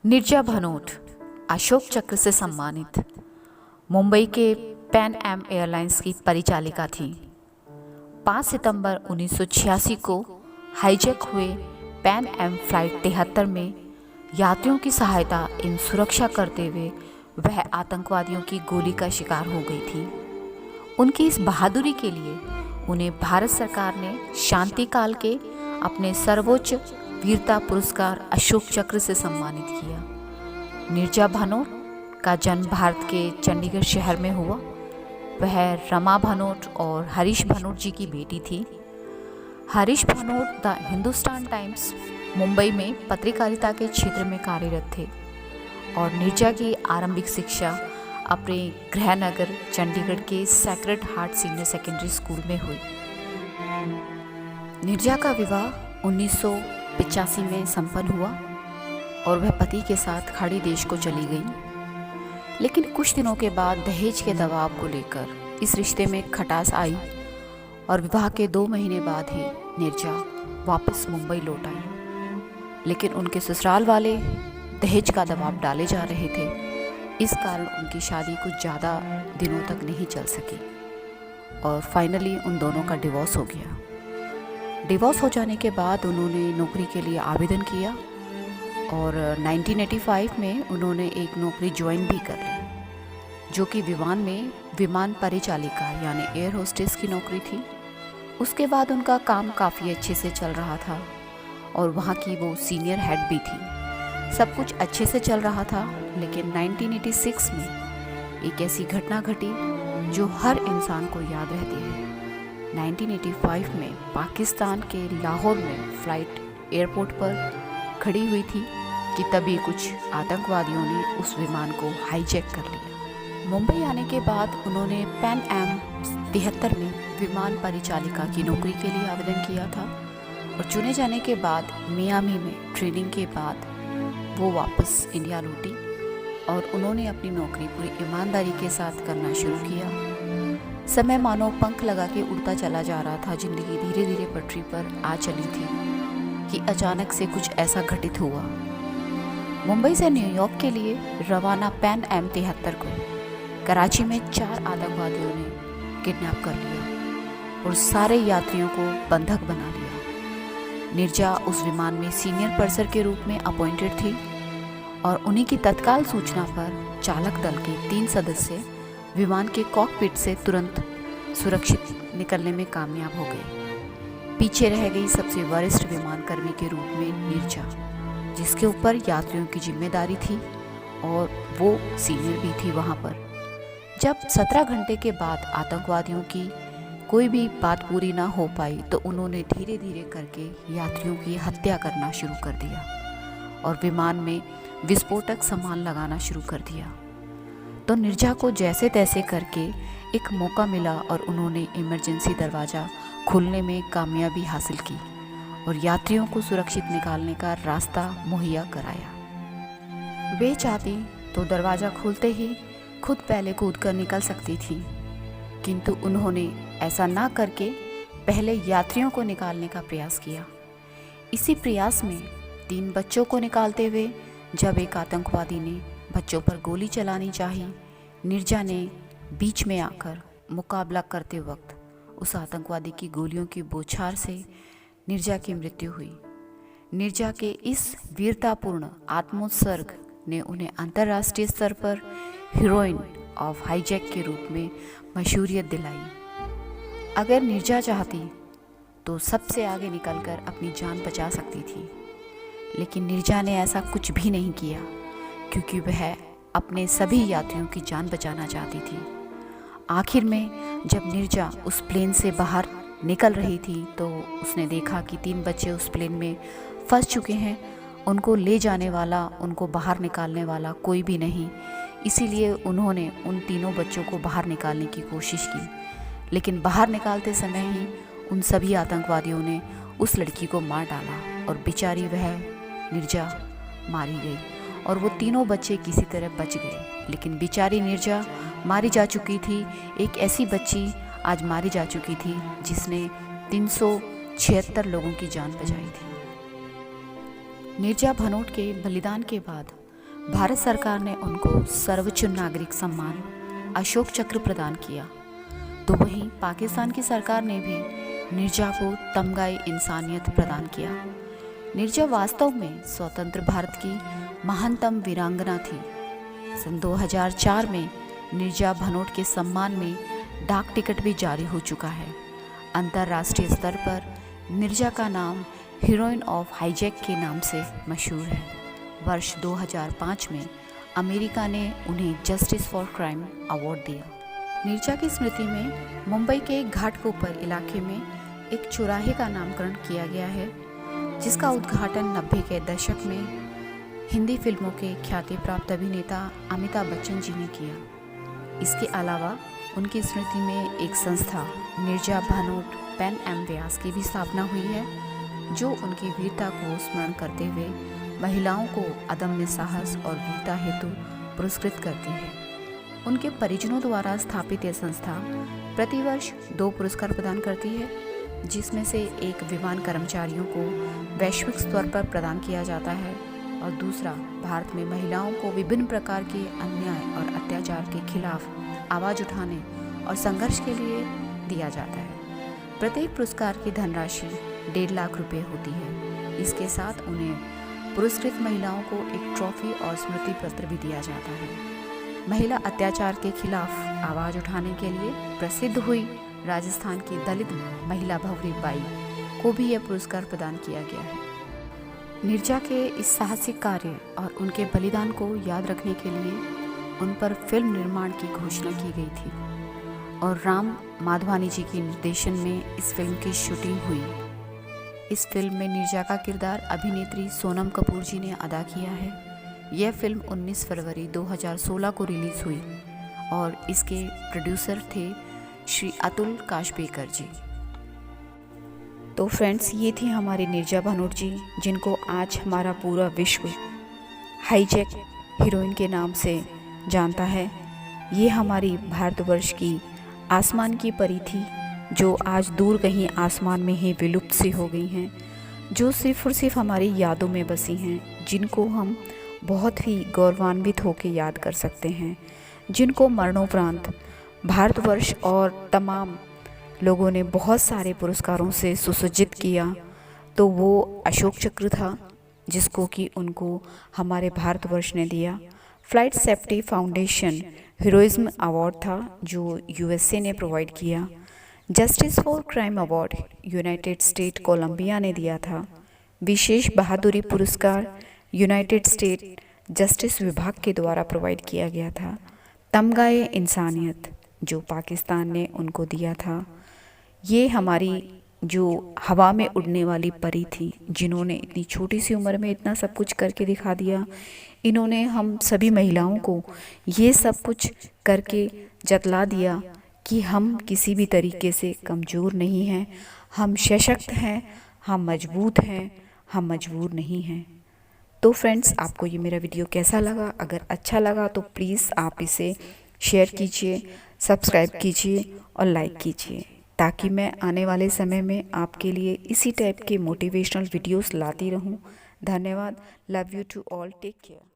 निर्जा भनोट अशोक चक्र से सम्मानित मुंबई के पैन एम एयरलाइंस की परिचालिका थी। 5 सितंबर 1986 को हाईजैक हुए पैन एम फ्लाइट 73 में यात्रियों की सहायता एवं सुरक्षा करते हुए वह आतंकवादियों की गोली का शिकार हो गई थी। उनकी इस बहादुरी के लिए उन्हें भारत सरकार ने शांति काल के अपने सर्वोच्च वीरता पुरस्कार अशोक चक्र से सम्मानित किया। निर्जा भनोट का जन्म भारत के चंडीगढ़ शहर में हुआ। वह रमा भनोट और हरीश भनोट जी की बेटी थी। हरीश भनोट द हिंदुस्तान टाइम्स मुंबई में पत्रकारिता के क्षेत्र में कार्यरत थे और निर्जा की आरंभिक शिक्षा अपने गृहनगर चंडीगढ़ के sacred heart senior secondary school में हुई। निर्जा का विवाह 1985 में संपन्न हुआ और वह पति के साथ खाड़ी देश को चली गई। लेकिन कुछ दिनों के बाद दहेज के दबाव को लेकर इस रिश्ते में खटास आई और विवाह के 2 महीने बाद ही निर्जा वापस मुंबई लौट आई। लेकिन उनके ससुराल वाले दहेज का दबाव डाले जा रहे थे। इस कारण उनकी शादी कुछ ज़्यादा दिनों तक नहीं चल सकी और फाइनली उन दोनों का डिवोर्स हो गया। डिवोर्स हो जाने के बाद उन्होंने नौकरी के लिए आवेदन किया और 1985 में उन्होंने एक नौकरी ज्वाइन भी कर ली, जो कि विमान परिचालिका यानी एयर होस्टेस की नौकरी थी। उसके बाद उनका काम काफ़ी अच्छे से चल रहा था और वहाँ की वो सीनियर हेड भी थी। सब कुछ अच्छे से चल रहा था, लेकिन 1986 में एक ऐसी घटना घटी जो हर इंसान को याद रहती है। 1985 में पाकिस्तान के लाहौर में फ्लाइट एयरपोर्ट पर खड़ी हुई थी कि तभी कुछ आतंकवादियों ने उस विमान को हाईजैक कर लिया। मुंबई आने के बाद उन्होंने पैन एम 73 में विमान परिचालिका की नौकरी के लिए आवेदन किया था और चुने जाने के बाद मियामी में ट्रेनिंग के बाद वो वापस इंडिया लौटी और उन्होंने अपनी नौकरी पूरी ईमानदारी के साथ करना शुरू किया। समय मानो पंख लगा के उड़ता चला जा रहा था। जिंदगी धीरे धीरे पटरी पर आ चली थी कि अचानक से कुछ ऐसा घटित हुआ। मुंबई से न्यूयॉर्क के लिए रवाना पैन एम 73 को कराची में 4 आतंकवादियों ने किडनैप कर लिया और सारे यात्रियों को बंधक बना लिया। निर्जा उस विमान में सीनियर पर्सर के रूप में अपॉइंटेड थी और उन्हीं की तत्काल सूचना पर चालक दल के 3 सदस्य विमान के कॉकपिट से तुरंत सुरक्षित निकलने में कामयाब हो गए। पीछे रह गई सबसे वरिष्ठ विमानकर्मी के रूप में निर्जा, जिसके ऊपर यात्रियों की जिम्मेदारी थी और वो सीनियर भी थी वहाँ पर। जब 17 घंटे के बाद आतंकवादियों की कोई भी बात पूरी ना हो पाई तो उन्होंने धीरे धीरे करके यात्रियों की हत्या करना शुरू कर दिया और विमान में विस्फोटक सामान लगाना शुरू कर दिया। तो निर्जा को जैसे तैसे करके एक मौका मिला और उन्होंने इमरजेंसी दरवाज़ा खोलने में कामयाबी हासिल की और यात्रियों को सुरक्षित निकालने का रास्ता मुहैया कराया। वे चाहती तो दरवाज़ा खोलते ही खुद पहले कूद कर निकल सकती थी, किंतु उन्होंने ऐसा ना करके पहले यात्रियों को निकालने का प्रयास किया। इसी प्रयास में 3 बच्चों को निकालते हुए जब एक आतंकवादी ने बच्चों पर गोली चलानी चाही, निर्जा ने बीच में आकर मुकाबला करते वक्त उस आतंकवादी की गोलियों की बौछार से निर्जा की मृत्यु हुई। निर्जा के इस वीरतापूर्ण आत्मोत्सर्ग ने उन्हें अंतर्राष्ट्रीय स्तर पर हीरोइन ऑफ हाईजैक के रूप में मशहूरियत दिलाई। अगर निर्जा चाहती तो सबसे आगे निकलकर अपनी जान बचा सकती थी, लेकिन निर्जा ने ऐसा कुछ भी नहीं किया क्योंकि वह अपने सभी यात्रियों की जान बचाना चाहती थी। आखिर में जब निर्जा उस प्लेन से बाहर निकल रही थी तो उसने देखा कि 3 बच्चे उस प्लेन में फंस चुके हैं। उनको ले जाने वाला, उनको बाहर निकालने वाला कोई भी नहीं। इसीलिए उन्होंने उन तीनों बच्चों को बाहर निकालने की कोशिश की, लेकिन बाहर निकालते समय ही उन सभी आतंकवादियों ने उस लड़की को मार डाला और बेचारी वह निर्जा मारी गई और वो तीनों बच्चे किसी तरह बच गए। लेकिन बेचारी निर्जा मारी जा चुकी थी। एक ऐसी बच्ची आज मारी जा चुकी थी जिसने 376 लोगों की जान बचाई थी। निर्जा भनोट के बलिदान के बाद भारत सरकार ने उनको सर्वोच्च नागरिक सम्मान अशोक चक्र प्रदान किया। तो वहीं पाकिस्तान की सरकार ने भी नीरजा को तमगाए इंसानियत प्रदान किया। नीरजा वास्तव में स्वतंत्र भारत की महानतम वीरांगना थी। सन 2004 में नीरजा भनोट के सम्मान में डाक टिकट भी जारी हो चुका है। अंतर्राष्ट्रीय स्तर पर नीरजा का नाम हीरोइन ऑफ हाईजैक के नाम से मशहूर है। वर्ष 2005 में अमेरिका ने उन्हें जस्टिस फॉर क्राइम अवार्ड दिया। नीरजा की स्मृति में मुंबई के घाटकोपर इलाके में एक चौराहे का नामकरण किया गया है, जिसका उद्घाटन 90 के दशक में हिंदी फिल्मों के ख्याति प्राप्त अभिनेता अमिताभ बच्चन जी ने किया। इसके अलावा उनकी स्मृति में एक संस्था नीरजा भनोट पेन एम व्यास की भी स्थापना हुई है, जो उनकी वीरता को स्मरण करते हुए महिलाओं को अदम्य साहस और वीरता हेतु पुरस्कृत करती है। उनके परिजनों द्वारा स्थापित यह संस्था प्रतिवर्ष 2 पुरस्कार प्रदान करती है, जिसमें से एक विमान कर्मचारियों को वैश्विक स्तर पर प्रदान किया जाता है और दूसरा भारत में महिलाओं को विभिन्न प्रकार के अन्याय और अत्याचार के खिलाफ आवाज़ उठाने और संघर्ष के लिए दिया जाता है। प्रत्येक पुरस्कार की धनराशि 1.5 लाख रुपये होती है। इसके साथ उन्हें पुरस्कृत महिलाओं को एक ट्रॉफी और स्मृति पत्र भी दिया जाता है। महिला अत्याचार के खिलाफ आवाज़ उठाने के लिए प्रसिद्ध हुई राजस्थान की दलित महिला भंवरी बाई को भी यह पुरस्कार प्रदान किया गया है। नीरजा के इस साहसिक कार्य और उनके बलिदान को याद रखने के लिए उन पर फिल्म निर्माण की घोषणा की गई थी और राम माधवानी जी के निर्देशन में इस फिल्म की शूटिंग हुई। इस फिल्म में नीरजा का किरदार अभिनेत्री सोनम कपूर जी ने अदा किया है। यह फिल्म 19 फरवरी 2016 को रिलीज़ हुई और इसके प्रोड्यूसर थे श्री अतुल काशबेकर जी। तो फ्रेंड्स, ये थी हमारी नीरजा भनोट जी, जिनको आज हमारा पूरा विश्व हाईजैक हीरोइन के नाम से जानता है। ये हमारी भारतवर्ष की आसमान की परी थी, जो आज दूर कहीं आसमान में ही विलुप्त सी हो गई हैं, जो सिर्फ़ और सिर्फ हमारी यादों में बसी हैं, जिनको हम बहुत ही गौरवान्वित होकर याद कर सकते हैं, जिनको मरणोपरांत भारतवर्ष और तमाम लोगों ने बहुत सारे पुरस्कारों से सुसज्जित किया। तो वो अशोक चक्र था, जिसको कि उनको हमारे भारतवर्ष ने दिया। Flight safety foundation heroism award था, जो यूएसए ने प्रोवाइड किया। Justice for crime award United State Columbia ने दिया था। विशेष बहादुरी पुरस्कार यूनाइटेड स्टेट जस्टिस विभाग के द्वारा प्रोवाइड किया गया था। तमगाए इंसानियत जो पाकिस्तान ने उनको दिया था। ये हमारी जो हवा में उड़ने वाली परी थी, जिन्होंने इतनी छोटी सी उम्र में इतना सब कुछ करके दिखा दिया। इन्होंने हम सभी महिलाओं को ये सब कुछ करके जतला दिया कि हम किसी भी तरीके से कमज़ोर नहीं हैं, हम सशक्त हैं, हम मजबूत हैं, हम मजबूर नहीं हैं। तो फ्रेंड्स, आपको ये मेरा वीडियो कैसा लगा? अगर अच्छा लगा तो प्लीज़ आप इसे शेयर कीजिए, सब्सक्राइब कीजिए और लाइक कीजिए, ताकि मैं आने वाले समय में आपके लिए इसी टाइप के मोटिवेशनल वीडियोस लाती रहूं। धन्यवाद। Love you to all. Take care.